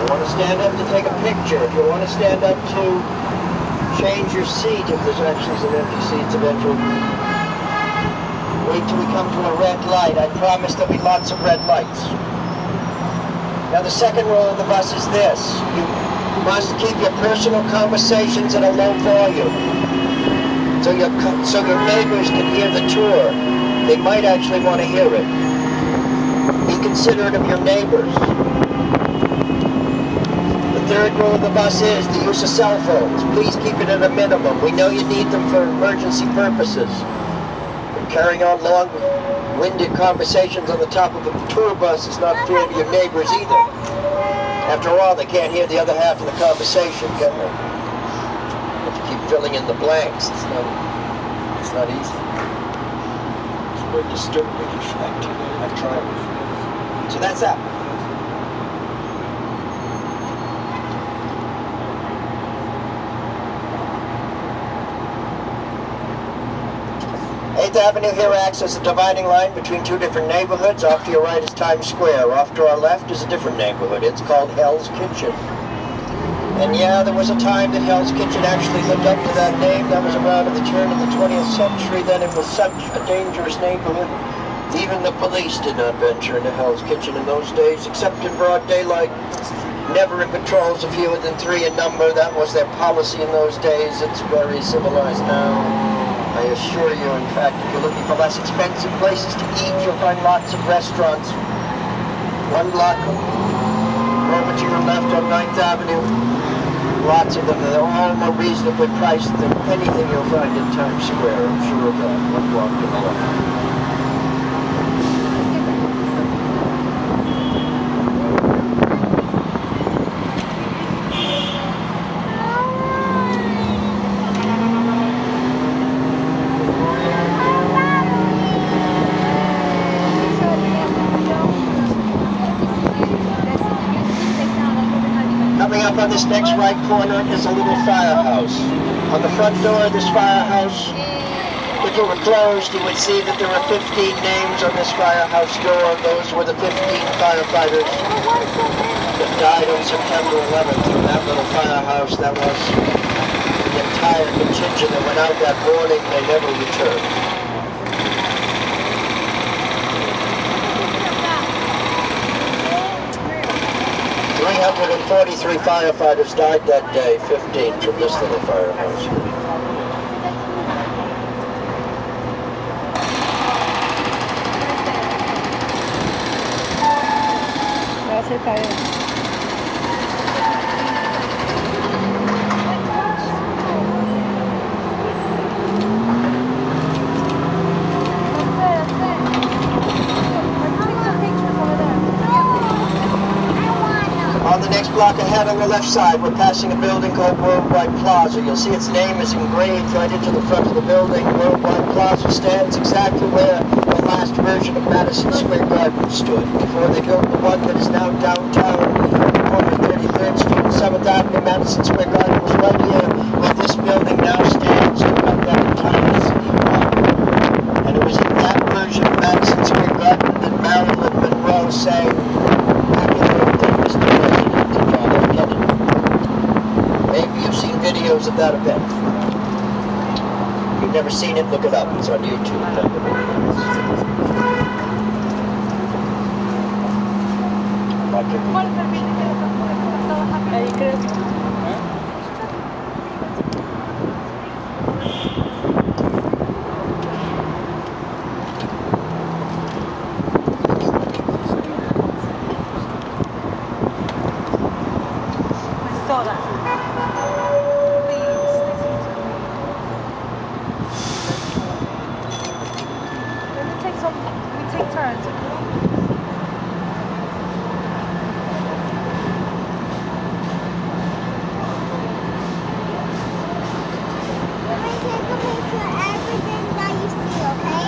you want to stand up to take a picture, if you want to stand up to change your seat, if there's actually some empty seats eventually, wait till we come to a red light. I promise there'll be lots of red lights. Now the second rule of the bus is this. You must keep your personal conversations at a low volume so your neighbors can hear the tour. They might actually want to hear it. Be considerate of your neighbors. The third rule of the bus is the use of cell phones. Please keep it at a minimum. We know you need them for emergency purposes. But carrying on long-winded conversations on the top of a tour bus is not fair to your neighbors either. After all, they can't hear the other half of the conversation, can they? If you keep filling in the blanks, it's not easy. It's very disturbing, in fact. I've tried it. So that's that. 8th Avenue here acts as a dividing line between two different neighborhoods. Off to your right is Times Square. Off to our left is a different neighborhood. It's called Hell's Kitchen. And yeah, there was a time that Hell's Kitchen actually lived up to that name. That was around at the turn of the 20th century. Then it was such a dangerous neighborhood. Even the police did not venture into Hell's Kitchen in those days, except in broad daylight. Never in patrols of fewer than 3 in number. That was their policy in those days. It's very civilized now. I assure you, in fact, if you're looking for less expensive places to eat, you'll find lots of restaurants. One block over to your left on 9th Avenue. Lots of them. They're all more reasonably priced than anything you'll find in Times Square. I'm sure of that. One block to the left. Coming up on this next right corner is a little firehouse. On the front door of this firehouse, if it were closed, you would see that there were 15 names on this firehouse door. Those were the 15 firefighters that died on September 11th in that little firehouse. That was the entire contingent that went out that morning. They never returned. 343 firefighters died that day, 15 from this little firehouse. On the next block ahead on the left side, we're passing a building called Worldwide Plaza. You'll see its name is engraved right into the front of the building. Worldwide Plaza stands exactly where the last version of Madison Square Garden stood, before they built the one that is now downtown, corner 33rd Street and 7th Avenue. Madison Square Garden was right here where this building now stands, about that time. And it was in that version of Madison Square Garden that Marilyn Monroe sang "Happy Birthday, Mr. President" to John F. Kennedy. Maybe you've seen videos of that event. If you've never seen it, look it up. It's on YouTube. We take turns, okay? Let me take a picture of everything that you see, okay?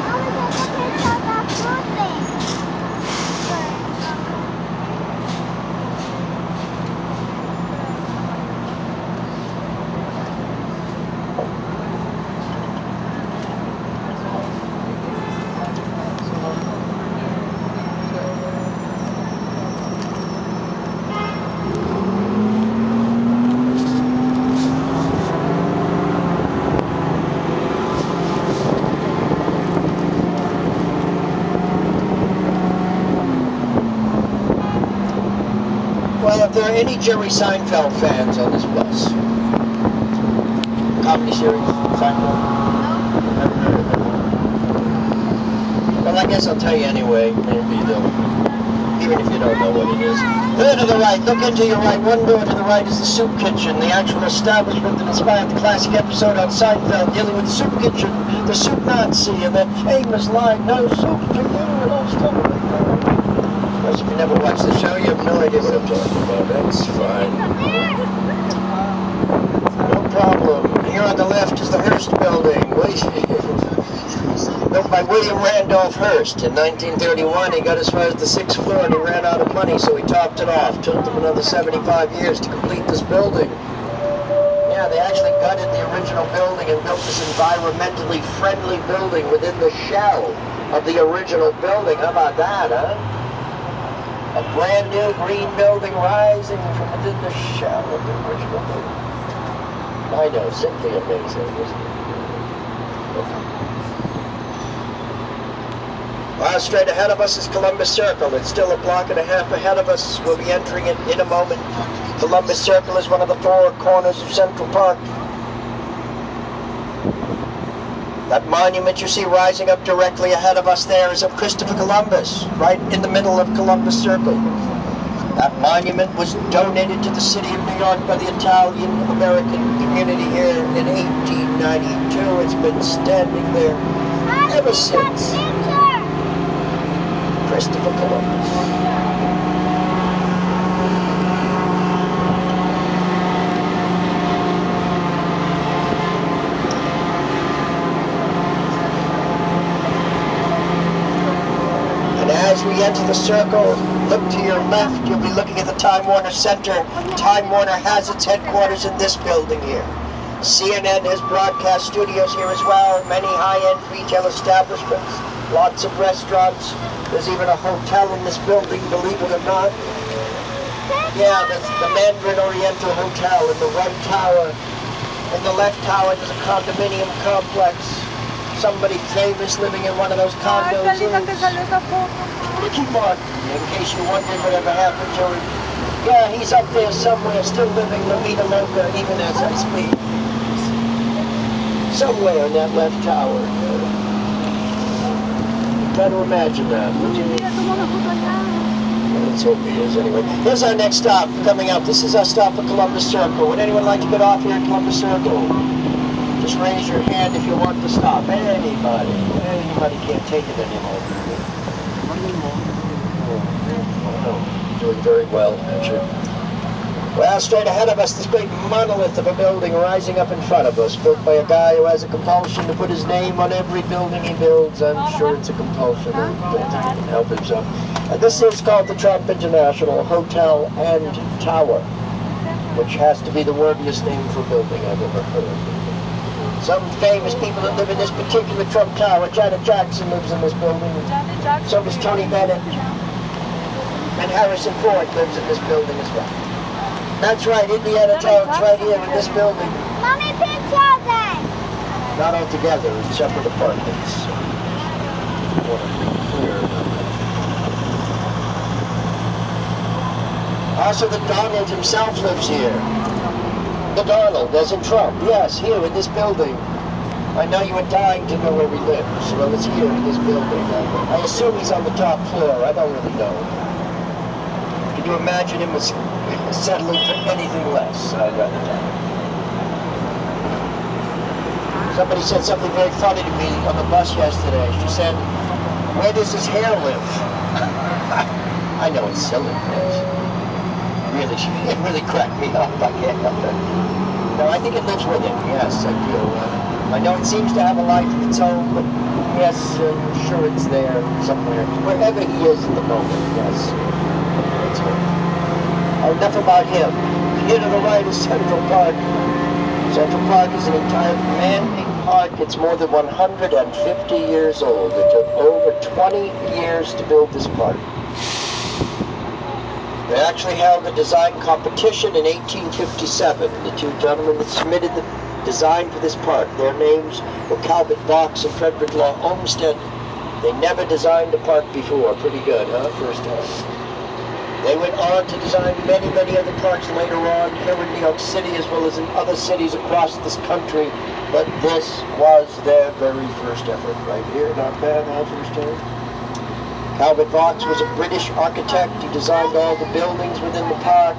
I want to take a picture of that blue thing. know if there are any Jerry Seinfeld fans on this bus. Comedy series, Seinfeld? Never heard of it. Well, I guess I'll tell you anyway. Maybe they'll, even if you don't know what it is. There to the right, look into your right. One door to the right is the soup kitchen, the actual establishment that inspired the classic episode on Seinfeld dealing with the soup kitchen, the soup Nazi, and that famous line, "No soup for you," and all stuff like that. Of course, if you never watched the show, you have no idea what I'm talking about. That's fine. No problem. Here on the left is the Hearst building. Built by William Randolph Hearst. In 1931, he got as far as the 6th floor and he ran out of money, so he topped it off. Took them another 75 years to complete this building. Yeah, they actually gutted the original building and built this environmentally friendly building within the shell of the original building. How about that, huh? A brand new green building rising from within the shell of the original building. I know, simply amazing, isn't it? Well, straight ahead of us is Columbus Circle. It's still a block and a half ahead of us. We'll be entering it in a moment. Columbus Circle is one of the 4 corners of Central Park. That monument you see rising up directly ahead of us there is of Christopher Columbus, right in the middle of Columbus Circle. That monument was donated to the city of New York by the Italian-American community here in 1892. It's been standing there ever since. Christopher Columbus. And as we enter the circle, look to your left, you'll be looking at the Time Warner Center. Time Warner has its headquarters in this building here. CNN has broadcast studios here as well, many high-end retail establishments, lots of restaurants. There's even a hotel in this building, believe it or not. Yeah, that's the Mandarin Oriental Hotel in the right tower. In the left tower, there's a condominium complex. Somebody famous living in one of those condos. Ricky Martin, in case you're wondering whatever happened to him. Yeah, he's up there somewhere, still living La Vida Loca, even as I speak. Somewhere in that left tower. Try to imagine that. Let's hope he is anyway. Here's our next stop coming up. This is our stop at Columbus Circle. Would anyone like to get off here at Columbus Circle? Just raise your hand if you want to stop. Anybody. Anybody can't take it anymore. Oh, doing very well, actually. Well, straight ahead of us, this great monolith of a building rising up in front of us, built by a guy who has a compulsion to put his name on every building he builds. I'm sure it's a compulsion. I don't think he can help himself. And this is called the Trump International Hotel and Tower, which has to be the wordiest name for a building I've ever heard. Some famous people that live in this particular Trump Tower. Janet Jackson lives in this building. So does Tony Bennett. And Harrison Ford lives in this building as well. That's right, Indiana Jones right here in this building. Mommy, picture that. Not all together, in separate apartments. Also, the Donald himself lives here. The Donald, as in Trump. Yes, here in this building. I know you were dying to know where he lives. Well, it's here in this building. I assume he's on the top floor. I don't really know. Can you imagine him settling for anything less? I'd rather not. Somebody said something very funny to me on the bus yesterday. She said, "Where does his hair live?" I know it's silly. It really cracked me up. I can't help it. No, I think it lives with him. Yes, I do. I know it seems to have a life of its own, but yes, I'm sure it's there somewhere. Wherever he is at the moment, yes. That's right. Enough about him. Here to the right is Central Park. Central Park is an entire man-made park. It's more than 150 years old. It took over 20 years to build this park. They actually held a design competition in 1857. The two gentlemen that submitted the design for this park, their names were Calvert Vaux and Frederick Law Olmsted. They never designed a park before. Pretty good, huh? First time. They went on to design many, many other parks later on here in New York City as well as in other cities across this country. But this was their very first effort right here, not bad, huh, first time? Calvert Vaux was a British architect. He designed all the buildings within the park.